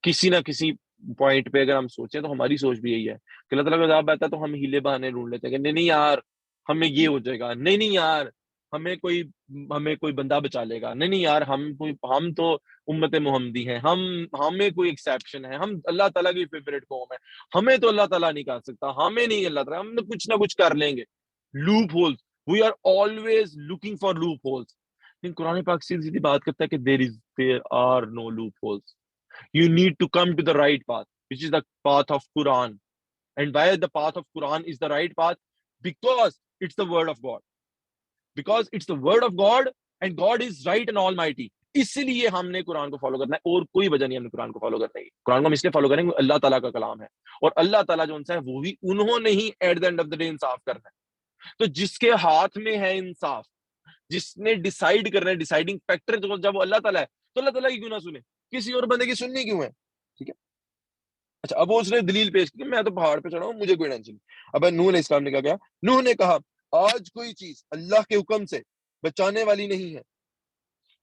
کسی نہ کسی پوائنٹ پہ اگر ہم سوچیں تو ہماری سوچ بھی یہی ہے کہ اللہ تعالیٰ کا عذاب آتا ہے تو ہم ہیلے بہانے ڈھونڈ لیتے ہیں کہ نہیں یار ہمیں یہ ہو جائے گا، نہیں یار ہمیں کوئی بندہ بچا لے گا، نہیں یار ہم تو امت محمدی ہیں، ہمیں کوئی ایکسیپشن ہے، ہم اللہ تعالیٰ کی فیوریٹ قوم ہے، ہمیں تو اللہ تعالیٰ نہیں کر سکتا، ہمیں نہیں اللہ تعالیٰ، ہم کچھ نہ کچھ کر لیں گے۔ Loopholes, we are always looking for loopholes. لیکن قرآن پاک سیدھی بات کرتا ہے کہ there are no loopholes. You need to come to the right path, which is the path of Quran. And why the path of Quran is the right path? Because it's the word of God. Because it's the word of God and God is right and almighty. اس لیے ہم نے قرآن کو follow کرنا ہے اور کوئی وجہ نہیں ہم نے قرآن کو فالو کرنا ہے۔ قرآن کو ہم اس لیے فالو کریں گے اللہ تعالیٰ کا کلام ہے اور اللہ تعالیٰ جو ان سے ہے وہ بھی انہوں نے ہی at the end of the day انصاف کرنا ہے۔ تو جس کے ہاتھ میں ہے انصاف، جس نے ڈیسائیڈ کرنا ہے، ڈیسائیڈنگ فیکٹر جب وہ اللہ تعالیٰ ہے تو اللہ تعالیٰ کی کیوں نہ سنے، کسی اور بندے کی سننی کیوں ہے، ٹھیک ہے۔ اچھا، اب اس نے دلیل پیش کی میں تو پہاڑ پہ چڑھا ہوں مجھے کوئی ٹینشن نہیں۔ اب نوح علیہ السلام نے کہا نوح نے کہا آج کوئی چیز اللہ کے حکم سے بچانے والی نہیں ہے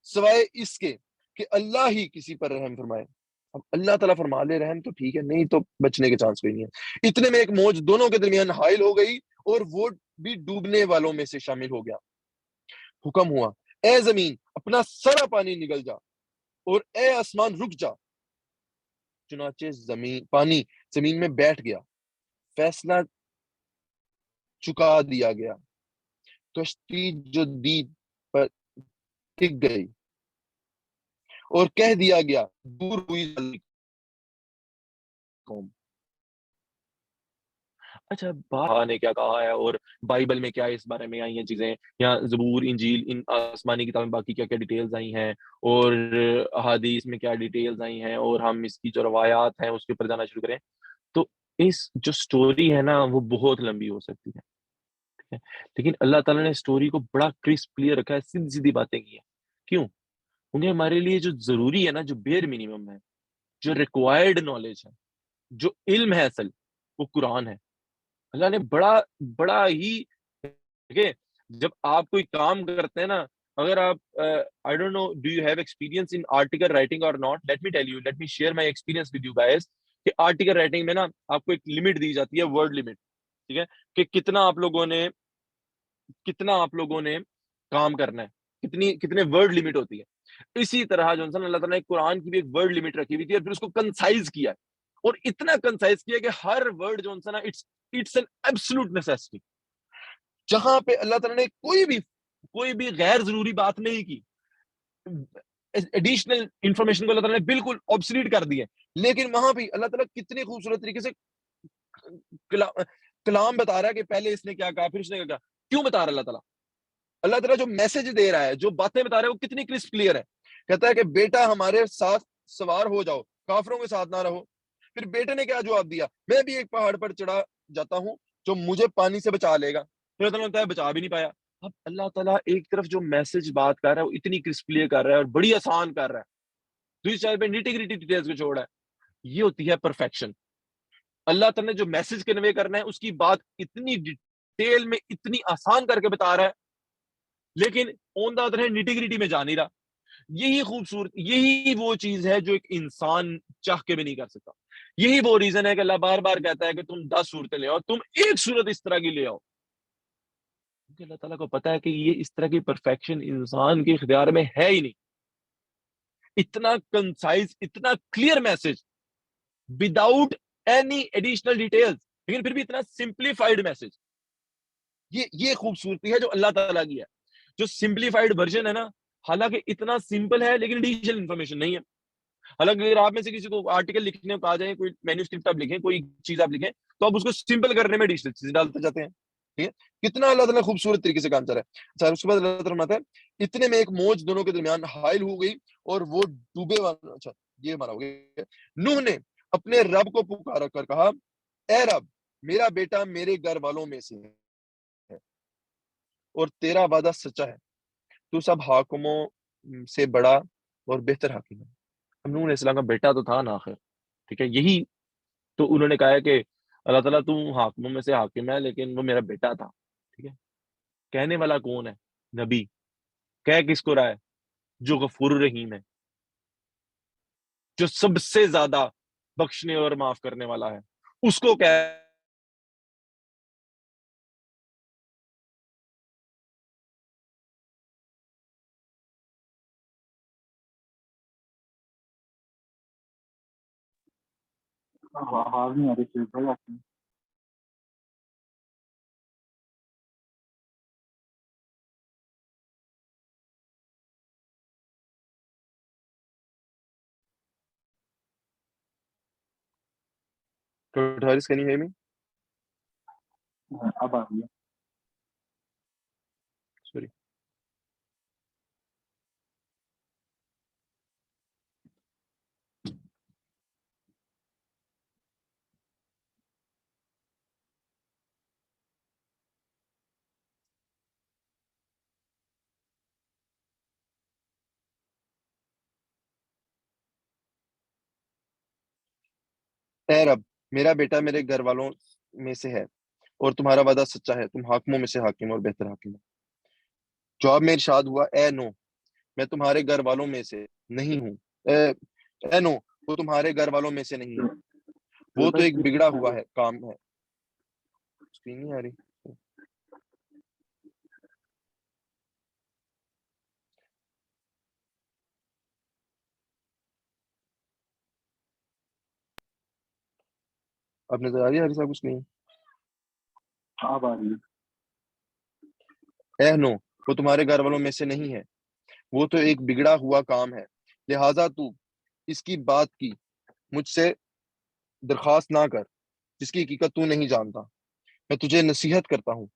سوائے اس کے کہ اللہ ہی کسی پر رحم فرمائے۔ اب اللہ تعالیٰ فرما لے رحم تو ٹھیک ہے، نہیں تو بچنے کے چانس کوئی نہیں ہے۔ اتنے میں ایک موج دونوں کے درمیان حائل ہو گئی اور وہ بھی ڈوبنے والوں میں سے شامل ہو گیا۔ حکم ہوا اے زمین اپنا سارا پانی نگل جا اور اے آسمان رک جا۔ چنانچہ پانی زمین میں بیٹھ گیا، فیصلہ چکا دیا گیا، کشتی جو دیپ پر ٹک گئی اور کہہ دیا گیا دور ہوئی قوم۔ اچھا، بات نے کیا کہا ہے اور بائبل میں کیا اس بارے میں آئی ہیں چیزیں، یا زبور، انجیل، ان آسمانی کتابیں باقی کیا کیا ڈیٹیلز آئی ہیں اور احادیث میں کیا ڈیٹیلز آئی ہیں، اور ہم اس کی جو روایات ہیں اس کے اوپر جانا شروع کریں تو اس جو سٹوری ہے نا وہ بہت لمبی ہو سکتی ہے۔ لیکن اللہ تعالیٰ نے اسٹوری کو بڑا کرسپ کلیئر رکھا ہے، سیدھی سیدھی باتیں کی ہیں. کیوں؟ کیونکہ ہمارے لیے جو ضروری ہے نا، جو بیئر منیمم ہے، جو ریکوائرڈ نالج ہے، جو علم ہے اصل، وہ قرآن ہے. اللہ نے بڑا بڑا ہی دیکھیں، جب آپ کوئی کام کرتے ہیں نا، اگر آپ I don't know do you have experience in article writing اور not, let me tell you, let me share my experience with you guys, کہ آرٹیکل رائٹنگ میں نا آپ کو ایک لمٹ دی جاتی ہے، ورڈ لمٹ، ٹھیک ہے، کہ کتنا آپ لوگوں نے کام کرنا ہے، کتنے ورڈ لمٹ ہوتی ہے. اسی طرح جو انسان اللہ تعالیٰ نے قرآن کی بھی ایک ورڈ لمٹ رکھی ہوئی تھی، اور پھر اس کو کنسائز کیا ہے، اور اتنا کنسائز کیا کہ ہر ورڈ جو انسان اٹس این ایبسولوٹ نیسیسٹی. جہاں پہ اللہ تعالیٰ نے کوئی بھی غیر ضروری بات نہیں کی، ایڈیشنل انفارمیشن کو اللہ تعالیٰ نے بالکل آبسلیٹ کر دی ہے، لیکن وہاں بھی اللہ تعالیٰ کتنے خوبصورت طریقے سے کلام بتا رہا ہے کہ پہلے اس نے کیا کہا، پھر اس نے کیا کہا. کیوں بتا رہا ہے اللہ تعالیٰ جو میسج دے رہا ہے، جو باتیں بتا رہا ہے، وہ کتنی کرسپ کلیئر ہے. کہتا ہے کہ بیٹا ہمارے ساتھ سوار ہو جاؤ، کافروں کے ساتھ نہ رہو. پھر بیٹے نے کیا جواب دیا؟ میں بھی ایک پہاڑ پر چڑھا جاتا ہوں جو مجھے پانی سے بچا لے گا. پھر اللہ تعالیٰ بچا بھی نہیں پایا. اب اللہ تعالیٰ ایک طرف جو میسج بات کر رہا ہے وہ اتنی کرسپ کلیئر کر رہا ہے اور بڑی آسان کر رہا ہے، دوسری سائڈ پہ نیٹی گریٹی ڈیٹیلز کو چھوڑا ہے. یہ ہوتی ہے پرفیکشن. اللہ تعالیٰ نے جو میسج کنوے کرنا ہے اس کی بات اتنی ڈیٹیل میں اتنی آسان کر کے بتا رہا ہے، لیکن on the other hand nitty gritty میں جا نہیں رہا. یہی خوبصورت، یہی وہ چیز ہے جو ایک انسان چاہ کے بھی نہیں کر سکتا. یہی وہ ریزن ہے کہ اللہ بار بار کہتا ہے کہ تم 10 صورتیں لے آؤ، تم ایک صورت اس طرح کی لے آؤ، کیونکہ اللہ تعالیٰ کو پتا ہے کہ یہ اس طرح کی پرفیکشن انسان کے اختیار میں ہے ہی نہیں. اتنا کنسائز، اتنا clear message without any additional details, لیکن پھر بھی اتنا سمپلیفائڈ میسج. یہ خوبصورتی ہے جو اللہ تعالیٰ کی ہے. جو سمپلیفائڈ ورژن ہے نا، حالانکہ اتنا سمپل ہے لیکن ایڈیشنل انفارمیشن نہیں ہے. حالانکہ اگر آپ میں سے کسی کو آرٹیکل لکھنے کو کہا جائے، کوئی مینوسکرپٹ آپ لکھیں، کوئی چیز آپ لکھیں، تو آپ اس کو سمپل کرنے میں ایڈیشنل چیزیں ڈالتے جاتے ہیں. ٹھیک ہے، کتنا اللہ تعالیٰ خوبصورت طریقے سے کام کر رہا ہے. اچھا، اس کے بعد اللہ تعالیٰ فرماتا ہے اتنے میں ایک موج دونوں کے درمیان حائل ہو گئی اور وہ ڈوبے والا. اچھا، یہ ہمارا ہو گیا. نوح نے اپنے رب کو پکار کر کہا، اے رب، میرا بیٹا میرے گھر والوں میں سے ہے اور تیرا وعدہ سچا ہے، تو سب حاکموں سے بڑا اور بہتر حاکم ہے. نوح علیہ السلام کا بیٹا تو تھا نا آخر، ٹھیک ہے، یہی تو انہوں نے کہا ہے کہ اللہ تعالیٰ تو حاکموں میں سے حاکم ہے، لیکن وہ میرا بیٹا تھا. ٹھیک ہے، کہنے والا کون ہے؟ نبی. کہہ کس کو رہا ہے؟ جو غفور الرحیم ہے، جو سب سے زیادہ بخشنے اور معاف کرنے والا ہے، اس کو کہہ. آواز نہیں آ رہی شریف بھائی آپ کی. Haris, can you hear me? اب آ رہی ہے. Sorry. اے رب، میرا بیٹا میرے گھر والوں میں سے ہے اور تمہارا وعدہ سچا ہے، تم حاکموں میں سے حاکم اور بہتر حاکم ہے. جواب میں ارشاد ہوا، اے نو، میں تمہارے گھر والوں میں سے نہیں ہوں. اے نو، وہ تمہارے گھر والوں میں سے نہیں ہے، وہ تو ایک بگڑا ہوا ہے کام ہے. اسکرین نہیں آ رہی. اب نظر آ رہی ہے حارث صاحب؟ کچھ نہیں. اب آ رہی ہے. اے نو، وہ تمہارے گھر والوں میں سے نہیں ہے، وہ تو ایک بگڑا ہوا کام ہے، لہٰذا تو اس کی بات کی مجھ سے درخواست نہ کر جس کی حقیقت تو نہیں جانتا. میں تجھے نصیحت کرتا ہوں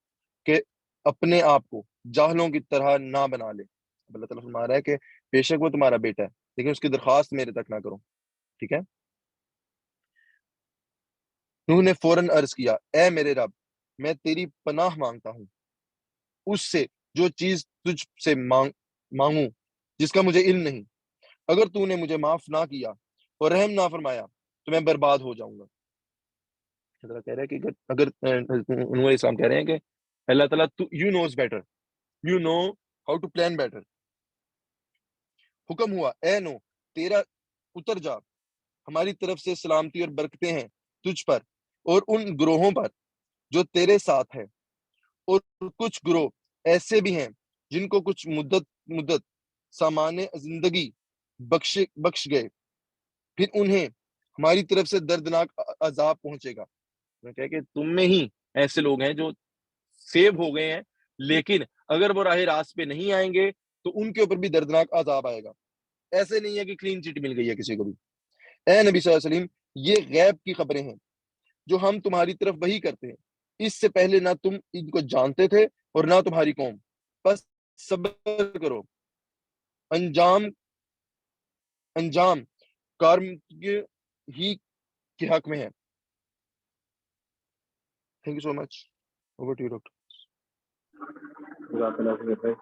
کہ اپنے آپ کو جاہلوں کی طرح نہ بنا لے. اللہ تعالیٰ فرما رہا ہے کہ بے شک وہ تمہارا بیٹا ہے، لیکن اس کی درخواست میرے تک نہ کرو. ٹھیک ہے. نوح نے فوراً عرض کیا، اے میرے رب، میں تیری پناہ مانگتا ہوں اس سے جو چیز تجھ سے مانگوں جس کا مجھے علم نہیں. اگر تو نے مجھے معاف نہ کیا اور رحم نہ فرمایا تو میں برباد ہو جاؤں گا. اللہ کہہ رہا ہے کہ اگر انہوں نے اسلام کہہ رہے ہیں کہ اللہ تعالیٰ you knows better, you know how to plan better. حکم ہوا اے نو تیرا اتر جا, ہماری طرف سے سلامتی اور برکتیں ہیں تجھ پر اور ان گروہوں پر جو تیرے ساتھ ہیں, اور کچھ گروہ ایسے بھی ہیں جن کو کچھ مدت سامان زندگی بخش گئے, پھر انہیں ہماری طرف سے دردناک عذاب پہنچے گا. میں کہہ کہ تم میں ہی ایسے لوگ ہیں جو سیو ہو گئے ہیں, لیکن اگر وہ راہ راست پہ نہیں آئیں گے تو ان کے اوپر بھی دردناک عذاب آئے گا. ایسے نہیں ہے کہ کلین چٹ مل گئی ہے کسی کو بھی. اے نبی صلی اللہ علیہ وسلم, یہ غیب کی خبریں ہیں جو ہم تمہاری طرف وحی کرتے ہیں, اس سے پہلے نہ تم ان کو جانتے تھے اور نہ تمہاری قوم. بس صبر کرو, انجام کار ہی کے حق میں ہے. Thank you so much. Over to you doctor. جزاک اللہ خیر.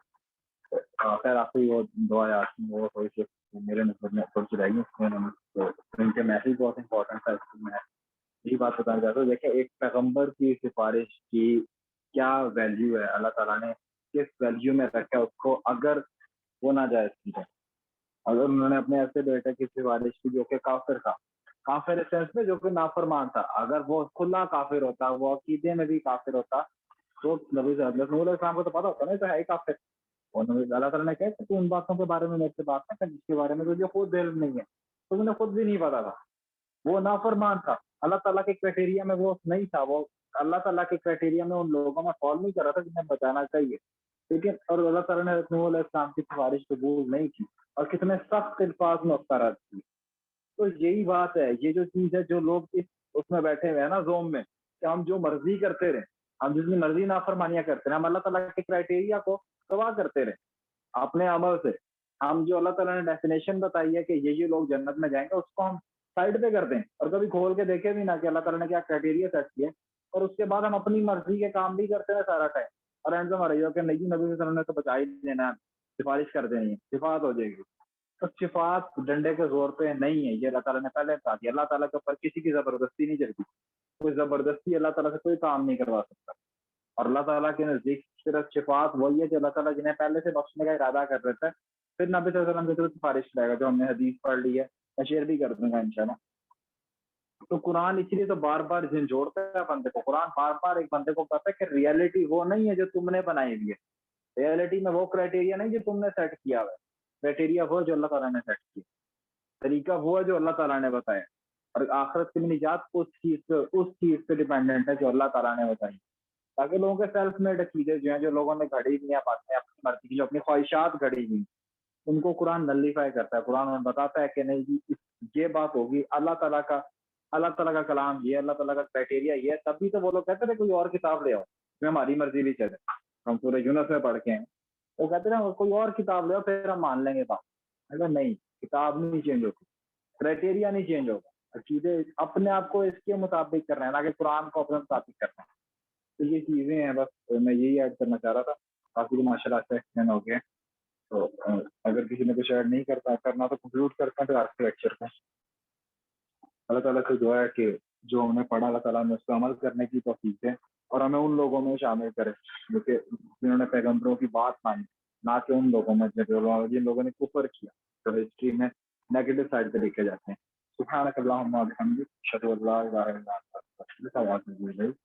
خیر آپ کی وہ دعا یاد تھی, وہ تھوڑی سی میرے نظر میں تھوڑی سی رہ گئی, تو ان کے میسج بہت امپورٹنٹ تھا. میں یہی بات بتانا چاہتا ہوں, دیکھیں ایک پیغمبر کی سفارش کی کیا ویلیو ہے, اللہ تعالیٰ نے کس ویلیو میں رکھا اس کو. اگر وہ ناجائز کی ہے, اگر انہوں نے اپنے ایسے بیٹے کی سفارش کی جو کہ کافر تھا, کافر سینس میں جو کہ نافرمان تھا, اگر وہ کھلا کافر ہوتا, وہ عقیدے میں بھی کافر ہوتا, تو نبی صلی اللہ علیہ وسلم کو تو پتا ہوتا نا تو ہے ہی کافر. اور نبی اللہ تعالیٰ نے کہا کہ تو ان باتوں کے بارے میں میرے سے بات کرتا جس کے بارے میں تجھے خود علم نہیں ہے, تو انہیں خود بھی نہیں پتا تھا. وہ نافرمان تھا, اللہ تعالیٰ کے کرائٹیریا میں وہ نہیں تھا, وہ اللہ تعالیٰ کے کرائٹیریا میں ان لوگوں میں فال نہیں کر رہا تھا جنہیں بچانا چاہیے. لیکن اور اللہ تعالیٰ نے نوح علیہ السلام کی سفارش قبول نہیں کی اور کتنے سخت الفاظ میں اس کا رد کی. تو یہی بات ہے, یہ جو چیز ہے, جو لوگ اس میں بیٹھے ہوئے ہیں نا زوم میں, کہ ہم جو مرضی کرتے رہیں, ہم جتنی مرضی نافرمانیاں کرتے رہیں, ہم اللہ تعالیٰ کے کرائٹیریا کو تباہ کرتے رہیں اپنے عمل سے. ہم جو اللہ تعالیٰ نے ڈیفینیشن بتائی ہے کہ یہ لوگ جنت میں جائیں گے, اس کو ہم سائڈ پہ کر دیں اور کبھی کھول کے دیکھیں بھی نہ کہ اللہ تعالیٰ نے کیا کرائٹیریا سیٹ کیا, اور اس کے بعد ہم اپنی مرضی کے کام بھی کرتے ہیں سارا ٹائم, اور اینڈ میں رہی ہو کہ نہیں نبی صلی اللہ علیہ وسلم نے تو بچا ہی دینا, سفارش کر دینی ہے, شفاعت ہو جائے گی. تو شفاعت ڈنڈے کے زور پہ نہیں ہے, یہ اللہ تعالیٰ نے پہلے کہا دیا. اللہ تعالیٰ کے اوپر کسی کی زبردستی نہیں چلتی, کوئی زبردستی اللہ تعالیٰ سے کوئی کام نہیں کروا سکتا. اور اللہ تعالیٰ کے نزدیک صرف شفاعت وہی ہے جو اللہ تعالیٰ جنہیں پہلے سے بخشنے کا ارادہ کر رہتا ہے, پھر نبی صلی اللہ علیہ وسلم کی طرف سفارش کرے گا, جو ہم نے حدیث پڑھ لی ہے, میں شیئر بھی کر دوں گا انشاءاللہ. تو قرآن اس لیے تو بار بار جھنجھوڑتا ہے بندے کو, قرآن بار بار ایک بندے کو کہتا ہے کہ ریئلٹی وہ نہیں ہے جو تم نے بنائی ہوئی ہے, ریئلٹی میں وہ کرائٹیریا نہیں جو تم نے سیٹ کیا ہوا ہے, کرائٹیریا وہ جو اللہ تعالیٰ نے سیٹ کیا, طریقہ وہ ہے جو اللہ تعالیٰ نے بتایا, اور آخرت کی نجات اس چیز پہ ڈیپینڈنٹ ہے جو اللہ تعالیٰ نے بتائی. تاکہ لوگوں کے سیلف میڈ عقیدے جو ہیں, جو لوگوں نے گھڑی ہوئی ہیں باتیں اپنی مرضی کی, جو اپنی خواہشات گھڑی ہوئی, ان کو قرآن نلیفائی کرتا ہے. قرآن بتاتا ہے کہ نہیں جی یہ بات ہوگی, اللہ تعالیٰ کا کلام یہ, اللہ تعالیٰ کا کرائٹیریا یہ ہے. تبھی تو وہ لوگ کہتے تھے کوئی اور کتاب لے آؤ جو ہماری مرضی بھی چلے. ہم سورہ یونس میں پڑھ کے ہیں, وہ کہتے ہیں کوئی اور کتاب لے آؤ پھر ہم مان لیں گے بات. اگر نہیں, کتاب نہیں چینج ہوتی, کرائٹیریا نہیں چینج ہوگا, عقیدے اپنے آپ کو اس کے مطابق کرنا ہے, نہ کہ قرآن کو اپنے مطابق کرنا ہے. تو یہ چیزیں ہیں, بس میں یہی ایڈ کرنا چاہ رہا تھا. کافی ماشاء اللہ سے ایکسپلین ہو گیا. تو اگر کسی نے کچھ ایڈ نہیں کرنا تو کنکلوڈ کرتا ہوں پھر آج کے لیکچر کو. اللہ تعالیٰ سے دعا ہے کہ جو ہم نے پڑھا اللہ تعالیٰ نے اس پر عمل کرنے کی توفیق ہے, اور ہمیں ان لوگوں میں شامل کرے جو کہ جنہوں نے پیغمبروں کی بات مانی, نہ کہ ان لوگوں میں جن لوگوں نے کفر کیا جو ہسٹری میں نیگیٹو سائڈ پہ لکھے جاتے ہیں. سبحانک اللہم و بحمدک, اشہد ان لا الہ الا انت, استغفرک و اتوب الیک.